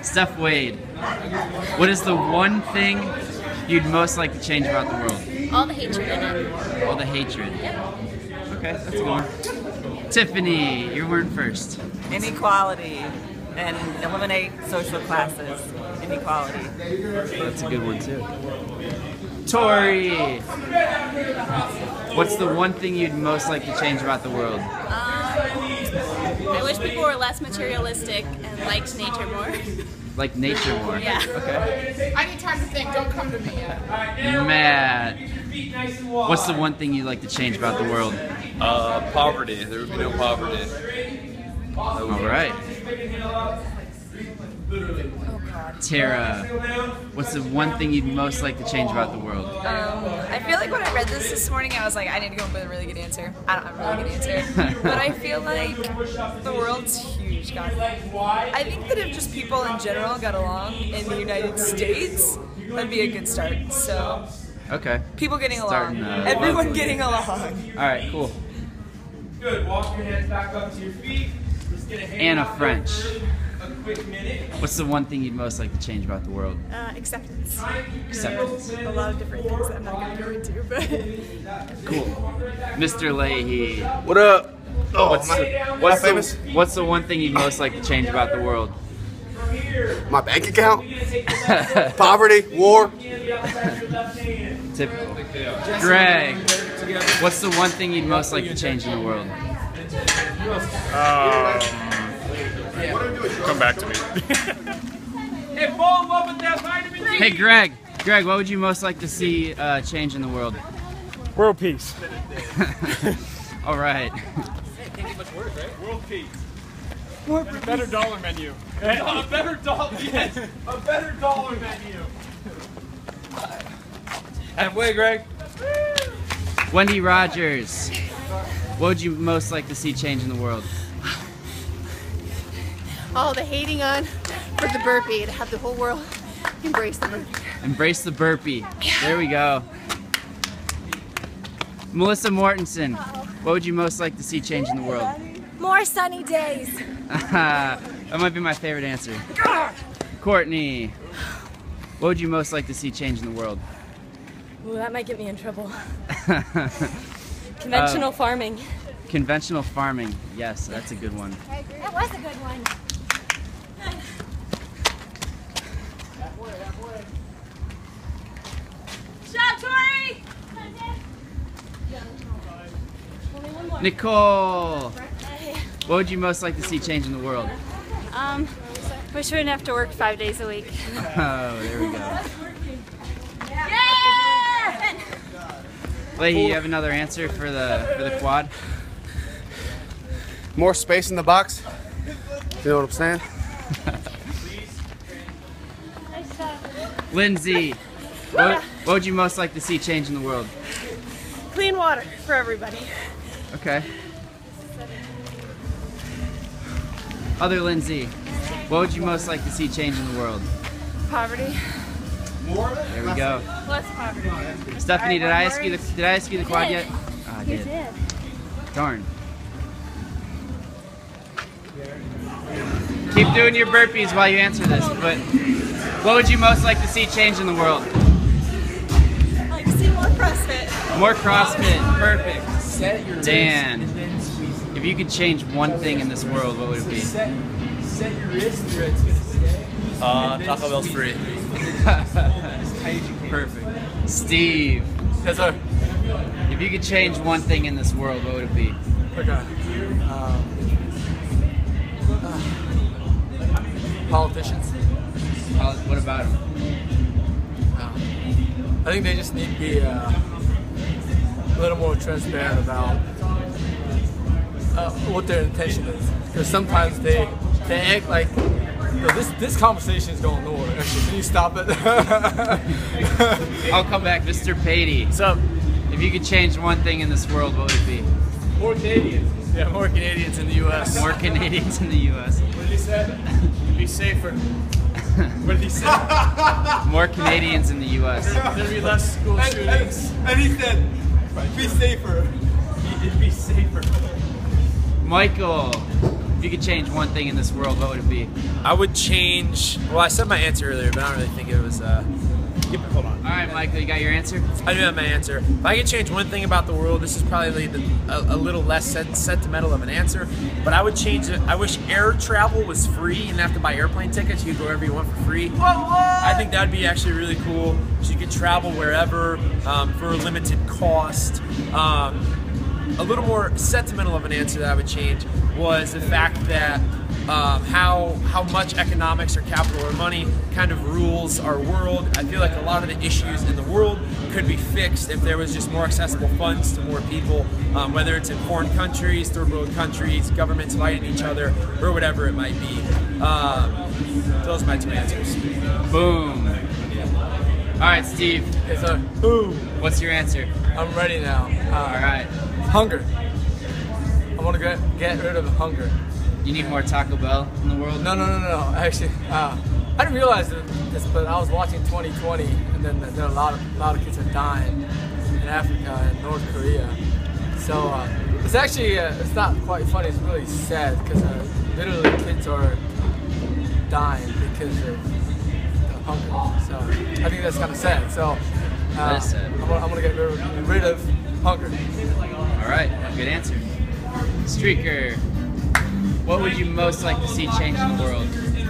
Steph Wade, what is the one thing you'd most like to change about the world? All the hatred in it. All the hatred. Okay, that's a good one. Tiffany, you're word first. Inequality and eliminate social classes. Inequality. That's a good one too. Tori, what's the one thing you'd most like to change about the world? I wish people were less materialistic and liked nature more. Like nature more? Yeah. Okay. I need time to think. Don't come to me yet. Matt, what's the one thing you'd like to change about the world? Poverty. There would be no poverty. All right. Tara, what's the one thing you'd most like to change about the world? I feel like when I read this morning, I was like, I need to go up with a really good answer. I don't have a really good answer. But I feel like the world's huge, God. I think that if just people in general got along in the United States, that'd be a good start. So, Okay. people getting Starting, along. Everyone getting along. All right, cool. Good. Walk your hands back up to your feet. Let's get a hand Anna out French, there for a quick minute. what's the one thing you'd most like to change about the world? Acceptance. Acceptance. A lot of different things that I'm not going to go into, but Cool. Mr. Leahy, What up? Oh, what's the one thing you'd most like to change about the world? my bank account, poverty, war. Typical. Greg, what's the one thing you'd most like to change in the world? Come back to me. Hey, fall in love with that vitamin D. Hey, Greg, what would you most like to see change in the world? World peace. All right. World peace. Better dollar menu. A better dollar, yes. A better dollar menu. Halfway, Greg. Wendy Rogers, what would you most like to see change in the world? all the hating on for the burpee to have the whole world embrace the burpee. Embrace the burpee. There we go. Melissa Mortensen, what would you most like to see change in the world? More sunny days. That might be my favorite answer. Courtney, what would you most like to see change in the world? Ooh, that might get me in trouble. Conventional farming. Conventional farming. Yes, that's a good one. That was a good one. Shot, Tori! Nicole, what would you most like to see change in the world? Wish we didn't have to work 5 days a week. Oh, there we go. Yeah! Leahy, you have another answer for the quad? More space in the box. You know what I'm saying? Lindsay, what would you most like to see change in the world? Clean water for everybody. Okay. Other Lindsay, what would you most like to see change in the world? Poverty. There we go. Less poverty. Stephanie, did I ask you the quad yet? Oh, I did. Darn. Keep doing your burpees while you answer this, but what would you most like to see change in the world? I'd like to see more CrossFit. More CrossFit. Perfect. Dan, if you could change one thing in this world, what would it be? Set your wrist where it's going to stay. Taco Bell's free. Perfect. Steve, Yes, sir. if you could change one thing in this world, what would it be? Okay. Politicians. What about them? I think they just need to be a little more transparent about what their intention is. Because sometimes they act like, yo, this conversation is going nowhere. Actually, can you stop it? I'll come back. Mr. Patey, What's up? if you could change one thing in this world, what would it be? More Canadians. Yeah, more Canadians in the U.S. More Canadians in the U.S. What did he say? Be safer. What did he say? More Canadians in the U.S. There'll be less school shootings. And he said, be safer. Be safer. Michael, If you could change one thing in this world, what would it be? I would change. Well, I said my answer earlier, but I don't really think it was. Hold on. All right, Michael, you got your answer? I do have my answer. If I could change one thing about the world, this is probably a little less sentimental of an answer, but I would change it. I wish air travel was free. You didn't have to buy airplane tickets. You could go wherever you want for free. I think that would be actually really cool. So you could travel wherever for a limited cost. A little more sentimental of an answer that I would change was the fact that how much economics or capital or money kind of rules our world. I feel like a lot of the issues in the world could be fixed if there was just more accessible funds to more people, whether it's in foreign countries, third world countries, governments fighting each other, or whatever it might be. Those are my two answers. Boom. All right, Steve. Yes, sir. Boom. What's your answer? I'm ready now. All right. Hunger. I want to get rid of hunger. You need more Taco Bell in the world? No. Actually, I didn't realize this, but I was watching 2020, and then there are a lot of kids are dying in Africa and North Korea. So it's actually it's not quite funny. It's really sad because literally kids are dying because of hunger. So I think that's kind of sad. So that is sad. I'm gonna get rid of hunger. All right, good answer. Streaker, what would you most like to see change in the world?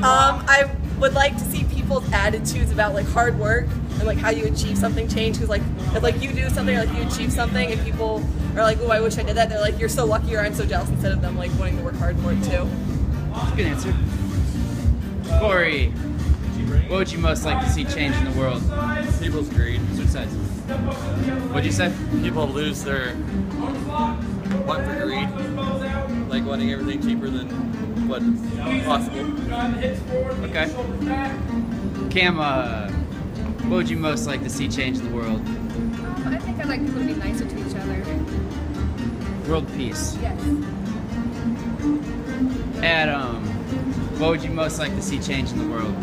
I would like to see people's attitudes about like hard work and like how you achieve something change. Because like if like you do something or like you achieve something and people are like, oh, I wish I did that. They're like, you're so lucky, or I'm so jealous, instead of them like wanting to work hard for it too. That's a good answer. Corey, what would you most like to see change in the world? People's greed. What'd you say? People lose their want for greed, like wanting everything cheaper than what's possible. Okay. Cam, what would you most like to see change in the world? I think I'd like people to be nicer to each other. World peace. Yes. Adam, what would you most like to see change in the world?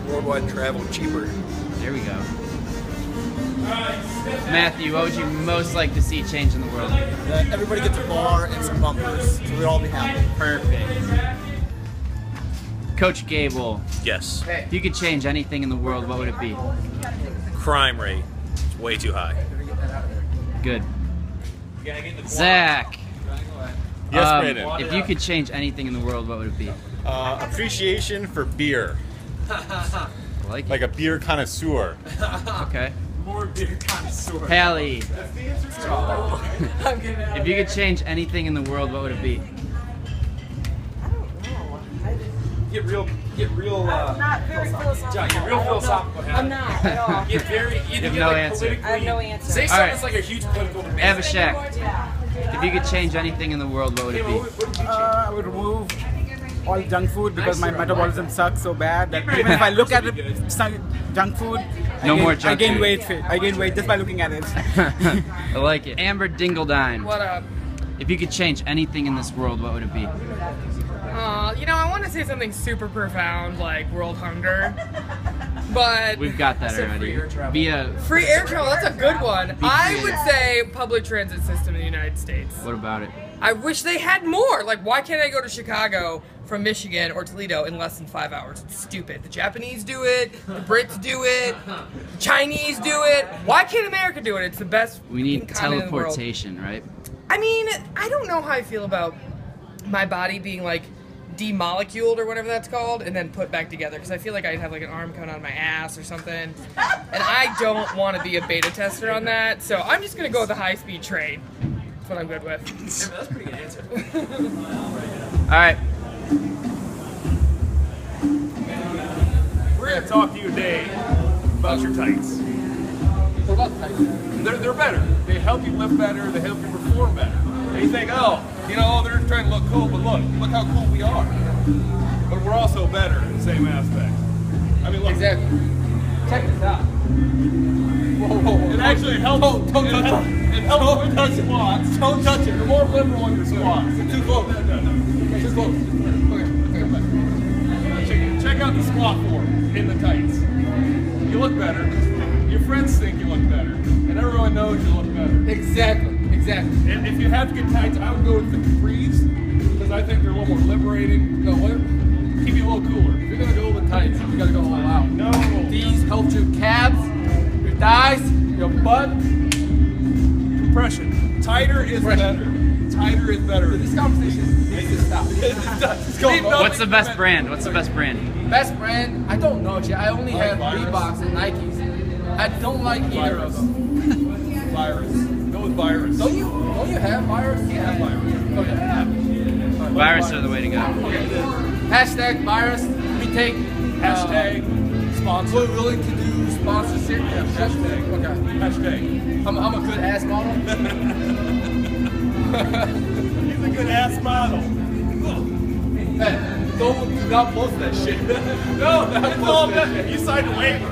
Worldwide travel cheaper. There we go. Matthew, what would you most like to see change in the world? That everybody gets a bar and some bumpers, so we'd all be happy. Perfect. Coach Gable. Yes. If you could change anything in the world, what would it be? Crime rate. It's way too high. Good. Zach. Yes, Brandon. If you could change anything in the world, what would it be? Appreciation for beer. Like a beer connoisseur. Okay. More beer connoisseur. Hallie. If you could change anything in the world, what would it be? Get real. I'm not very philosophical. John, get real philosophical. I'm not at all. Get very. You have no answer. I have no answer. Say All something right. that's like a huge political debate. Abhishek. If you could change anything in the world, what would it be? I would remove all junk food because my metabolism sucks so bad that even if I look at it, junk food, I gain weight. I gain weight just by looking at it. I like it. Amber Dingledine. What up? If you could change anything in this world, what would it be? You know, I want to say something super profound like world hunger, but We've got that already. free air travel. That's a good one. I would say public transit system in the United States. What about it? I wish they had more. Like, why can't I go to Chicago from Michigan or Toledo in less than 5 hours? It's stupid. The Japanese do it. The Brits do it. The Chinese do it. Why can't America do it? It's the best. We need continent in the world. teleportation, right? I mean, I don't know how I feel about my body being like demoleculed or whatever that's called and then put back together, because I feel like I'd have like an arm coming out of my ass or something, and I don't want to be a beta tester on that, so I'm just gonna go with the high-speed train. That's what I'm good with. Yeah, that's a pretty good answer. Alright. We're going to talk to you today about your tights. What about tights? They're better. They help you live better. They help you perform better. And you think, oh, you know, they're trying to look cool, but look how cool we are. But we're also better in the same aspect. I mean, look. Exactly. Check this out. Whoa. It actually helps. Don't touch it. It helps with your squats. Don't touch it. You're more liberal on your squats. Too close. Too close. Okay. Check out the squat form in the tights. You look better. Your friends think you look better. And everyone knows you look better. Exactly. And if you have to get tights, I would go with the capris, because I think they're a little more liberating. No, what? Keep you a little cooler. If you're gonna go with tights, you gotta go all out. No. These help your calves, your thighs, your butt. Compression. Tighter is better. Tighter is better. This conversation needs to stop. What's the best brand? What's the best brand? Best brand? I don't know, Jay. I only have Reeboks and Nikes. I don't like either of them. Virus. Go with Virus. Don't you have Virus? Yeah, I have Virus. Okay. Virus are the way to go. Hashtag Virus. We take hashtag sponsor. We're willing to do sponsorship. Yeah, hashtag. Okay. Hashtag. I'm a good ass model. He's a good ass model. Hey, do not post that shit. No, it's all good. You signed a waiver.